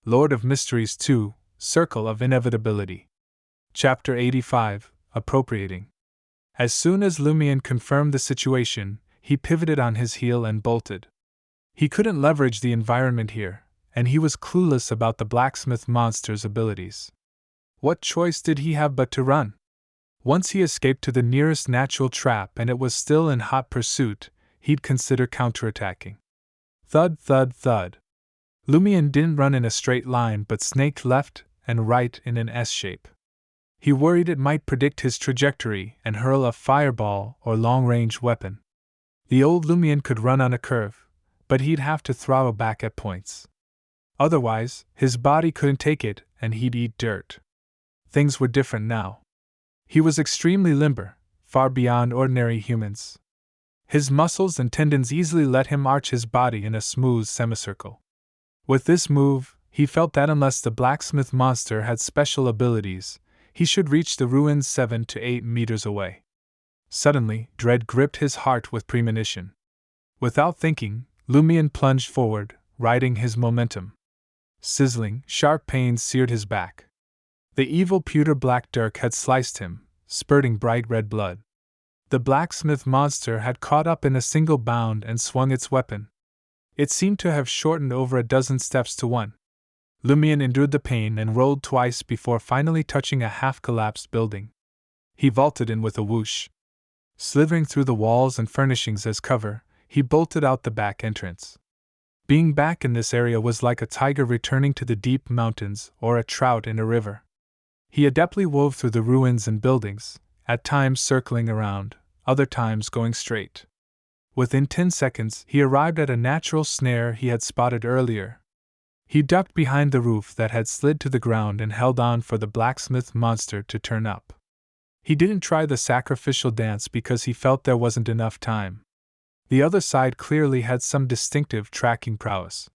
Lord of Mysteries 2, Circle of Inevitability. Chapter 85, Appropriating. As soon as Lumion confirmed the situation, he pivoted on his heel and bolted. He couldn't leverage the environment here, and he was clueless about the blacksmith monster's abilities. What choice did he have but to run? Once he escaped to the nearest natural trap and it was still in hot pursuit, he'd consider counterattacking. Thud, thud, thud. Lumion didn't run in a straight line but snaked left and right in an S shape. He worried it might predict his trajectory and hurl a fireball or long-range weapon. The old Lumion could run on a curve, but he'd have to throttle back at points. Otherwise, his body couldn't take it and he'd eat dirt. Things were different now. He was extremely limber, far beyond ordinary humans. His muscles and tendons easily let him arch his body in a smooth semicircle. With this move, he felt that unless the blacksmith monster had special abilities, he should reach the ruins 7 to 8 meters away. Suddenly, dread gripped his heart with premonition. Without thinking, Lumion plunged forward, riding his momentum. Sizzling, sharp pains seared his back. The evil pewter black dirk had sliced him, spurting bright red blood. The blacksmith monster had caught up in a single bound and swung its weapon. It seemed to have shortened over a dozen steps to one. Lumion endured the pain and rolled twice before finally touching a half-collapsed building. He vaulted in with a whoosh. Slithering through the walls and furnishings as cover, he bolted out the back entrance. Being back in this area was like a tiger returning to the deep mountains or a trout in a river. He adeptly wove through the ruins and buildings, at times circling around, other times going straight. Within 10 seconds, he arrived at a natural snare he had spotted earlier. He ducked behind the roof that had slid to the ground and held on for the blacksmith monster to turn up. He didn't try the sacrificial dance because he felt there wasn't enough time. The other side clearly had some distinctive tracking prowess.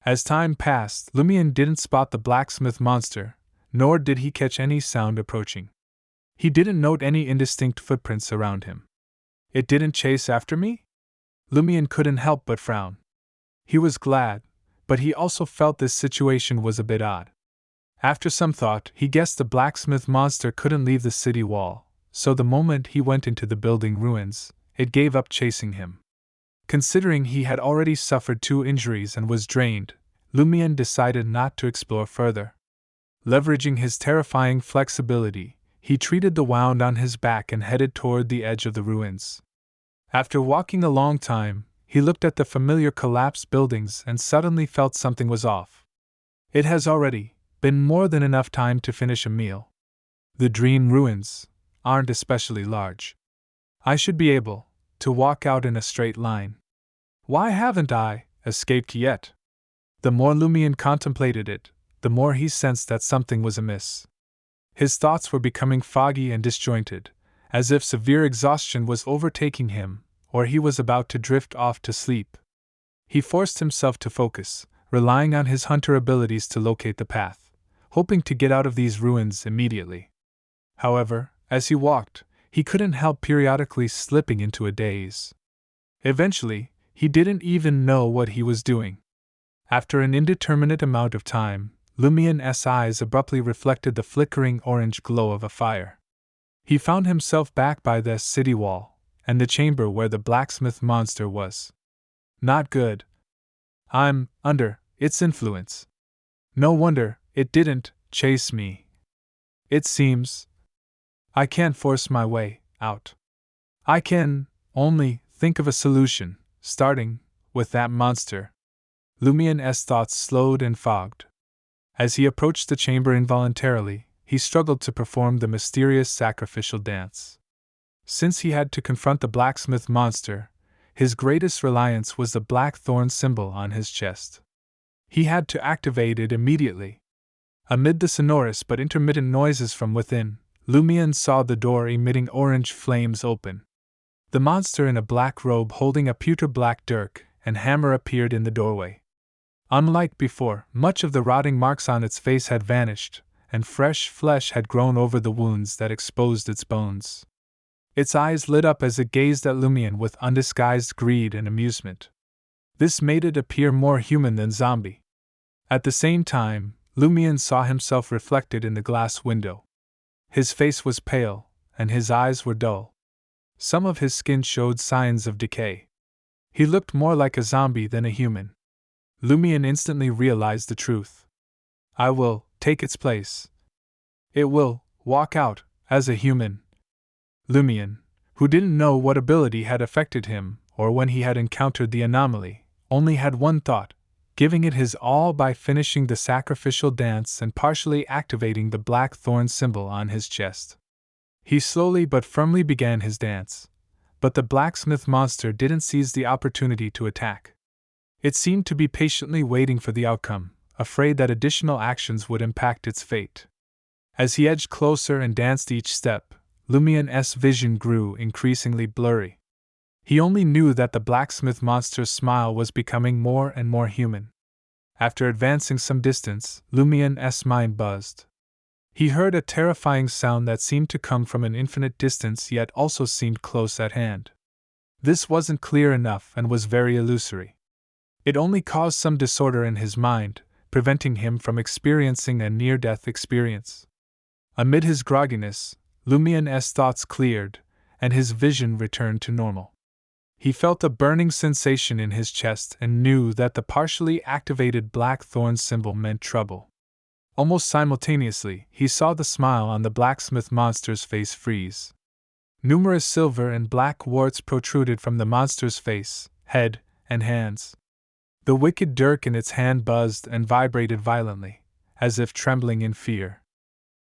As time passed, Lumion didn't spot the blacksmith monster, nor did he catch any sound approaching. He didn't note any indistinct footprints around him. It didn't chase after me? Lumion couldn't help but frown. He was glad, but he also felt this situation was a bit odd. After some thought, he guessed the blacksmith monster couldn't leave the city wall, so the moment he went into the building ruins, it gave up chasing him. Considering he had already suffered 2 injuries and was drained, Lumion decided not to explore further. Leveraging his terrifying flexibility, he treated the wound on his back and headed toward the edge of the ruins. After walking a long time, he looked at the familiar collapsed buildings and suddenly felt something was off. It has already been more than enough time to finish a meal. The dream ruins aren't especially large. I should be able to walk out in a straight line. Why haven't I escaped yet? The more Lumion contemplated it, the more he sensed that something was amiss. His thoughts were becoming foggy and disjointed, as if severe exhaustion was overtaking him, or he was about to drift off to sleep. He forced himself to focus, relying on his hunter abilities to locate the path, hoping to get out of these ruins immediately. However, as he walked, he couldn't help periodically slipping into a daze. Eventually, he didn't even know what he was doing. After an indeterminate amount of time, Lumion's eyes abruptly reflected the flickering orange glow of a fire. He found himself back by the city wall, and the chamber where the blacksmith monster was. Not good. I'm under its influence. No wonder it didn't chase me. It seems I can't force my way out. I can only think of a solution, starting with that monster. Lumion's thoughts slowed and fogged. As he approached the chamber involuntarily, he struggled to perform the mysterious sacrificial dance. Since he had to confront the blacksmith monster, his greatest reliance was the black thorn symbol on his chest. He had to activate it immediately. Amid the sonorous but intermittent noises from within, Lumion saw the door emitting orange flames open. The monster in a black robe holding a pewter black dirk and hammer appeared in the doorway. Unlike before, much of the rotting marks on its face had vanished, and fresh flesh had grown over the wounds that exposed its bones. Its eyes lit up as it gazed at Lumion with undisguised greed and amusement. This made it appear more human than zombie. At the same time, Lumion saw himself reflected in the glass window. His face was pale, and his eyes were dull. Some of his skin showed signs of decay. He looked more like a zombie than a human. Lumion instantly realized the truth. I will take its place. It will walk out as a human. Lumion, who didn't know what ability had affected him or when he had encountered the anomaly, only had one thought: giving it his all by finishing the sacrificial dance and partially activating the black thorn symbol on his chest. He slowly but firmly began his dance, but the blacksmith monster didn't seize the opportunity to attack. It seemed to be patiently waiting for the outcome, afraid that additional actions would impact its fate. As he edged closer and danced each step, Lumion's vision grew increasingly blurry. He only knew that the blacksmith monster's smile was becoming more and more human. After advancing some distance, Lumion's mind buzzed. He heard a terrifying sound that seemed to come from an infinite distance yet also seemed close at hand. This wasn't clear enough and was very illusory. It only caused some disorder in his mind, preventing him from experiencing a near-death experience. Amid his grogginess, Lumion's thoughts cleared, and his vision returned to normal. He felt a burning sensation in his chest and knew that the partially activated black thorn symbol meant trouble. Almost simultaneously, he saw the smile on the blacksmith monster's face freeze. Numerous silver and black warts protruded from the monster's face, head, and hands. The wicked dirk in its hand buzzed and vibrated violently, as if trembling in fear.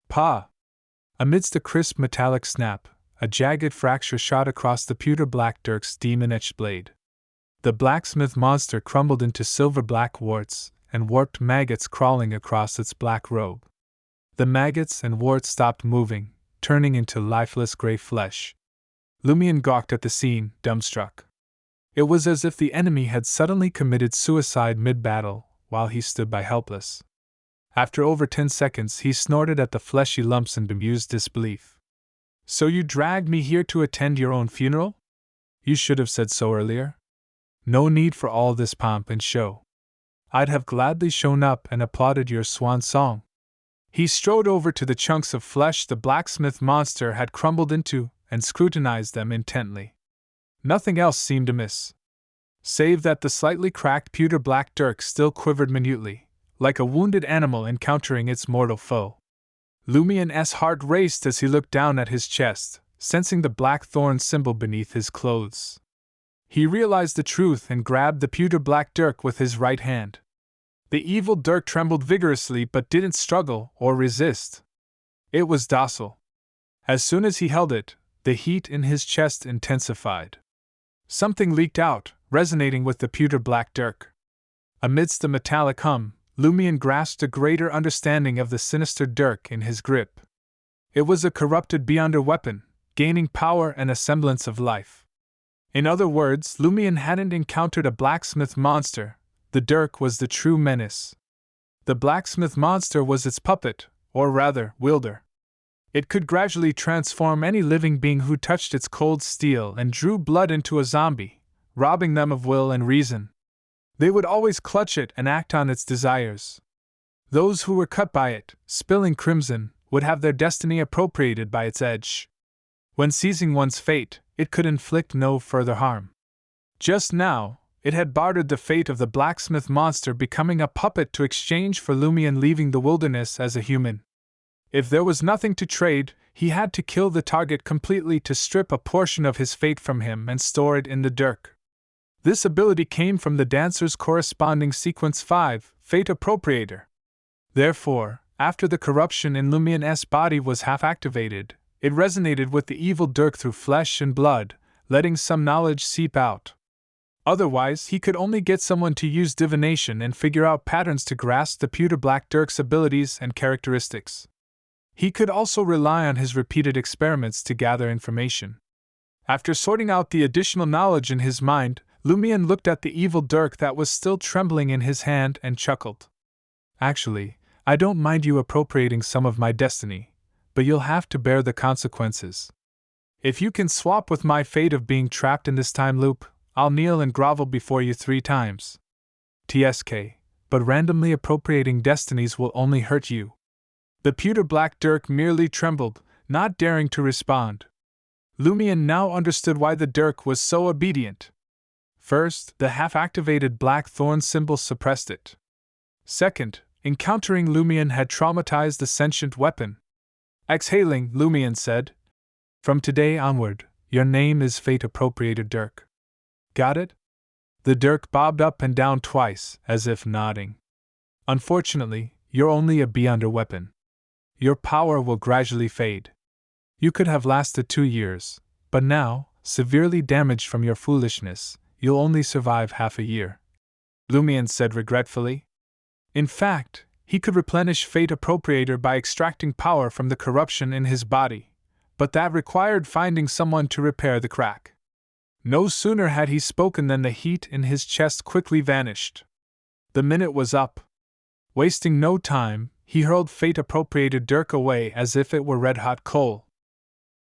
Pa! Amidst a crisp metallic snap, a jagged fracture shot across the pewter black dirk's demon-etched blade. The blacksmith monster crumbled into silver-black warts, and warped maggots crawling across its black robe. The maggots and warts stopped moving, turning into lifeless gray flesh. Lumion gawked at the scene, dumbstruck. It was as if the enemy had suddenly committed suicide mid-battle, while he stood by helpless. After over 10 seconds, he snorted at the fleshy lumps in bemused disbelief. So you dragged me here to attend your own funeral? You should have said so earlier. No need for all this pomp and show. I'd have gladly shown up and applauded your swan song. He strode over to the chunks of flesh the blacksmith monster had crumbled into and scrutinized them intently. Nothing else seemed amiss, save that the slightly cracked pewter black dirk still quivered minutely, like a wounded animal encountering its mortal foe. Lumion's heart raced as he looked down at his chest, sensing the black thorn symbol beneath his clothes. He realized the truth and grabbed the pewter black dirk with his right hand. The evil dirk trembled vigorously but didn't struggle or resist. It was docile. As soon as he held it, the heat in his chest intensified. Something leaked out, resonating with the pewter black dirk. Amidst the metallic hum, Lumion grasped a greater understanding of the sinister dirk in his grip. It was a corrupted beyonder weapon, gaining power and a semblance of life. In other words, Lumion hadn't encountered a blacksmith monster. The dirk was the true menace. The blacksmith monster was its puppet, or rather, wielder. It could gradually transform any living being who touched its cold steel and drew blood into a zombie, robbing them of will and reason. They would always clutch it and act on its desires. Those who were cut by it, spilling crimson, would have their destiny appropriated by its edge. When seizing one's fate, it could inflict no further harm. Just now, it had bartered the fate of the blacksmith monster becoming a puppet to exchange for Lumion leaving the wilderness as a human. If there was nothing to trade, he had to kill the target completely to strip a portion of his fate from him and store it in the dirk. This ability came from the dancer's corresponding sequence 5, Fate Appropriator. Therefore, after the corruption in Lumion's body was half activated, it resonated with the evil dirk through flesh and blood, letting some knowledge seep out. Otherwise, he could only get someone to use divination and figure out patterns to grasp the pewter black dirk's abilities and characteristics. He could also rely on his repeated experiments to gather information. After sorting out the additional knowledge in his mind, Lumion looked at the evil dirk that was still trembling in his hand and chuckled. Actually, I don't mind you appropriating some of my destiny, but you'll have to bear the consequences. If you can swap with my fate of being trapped in this time loop, I'll kneel and grovel before you 3 times. TSK, but randomly appropriating destinies will only hurt you. The pewter black dirk merely trembled, not daring to respond. Lumion now understood why the dirk was so obedient. First, the half-activated black thorn symbol suppressed it. Second, encountering Lumion had traumatized the sentient weapon. Exhaling, Lumion said, "From today onward, your name is Fate-Appropriated Dirk. Got it?" The dirk bobbed up and down twice, as if nodding. "Unfortunately, you're only a beyonder weapon. Your power will gradually fade. You could have lasted 2 years, but now, severely damaged from your foolishness, you'll only survive half a year," Lumion said regretfully. In fact, he could replenish Fate Appropriator by extracting power from the corruption in his body, but that required finding someone to repair the crack. No sooner had he spoken than the heat in his chest quickly vanished. The minute was up. Wasting no time, he hurled Fate Appropriated Dirk away as if it were red-hot coal.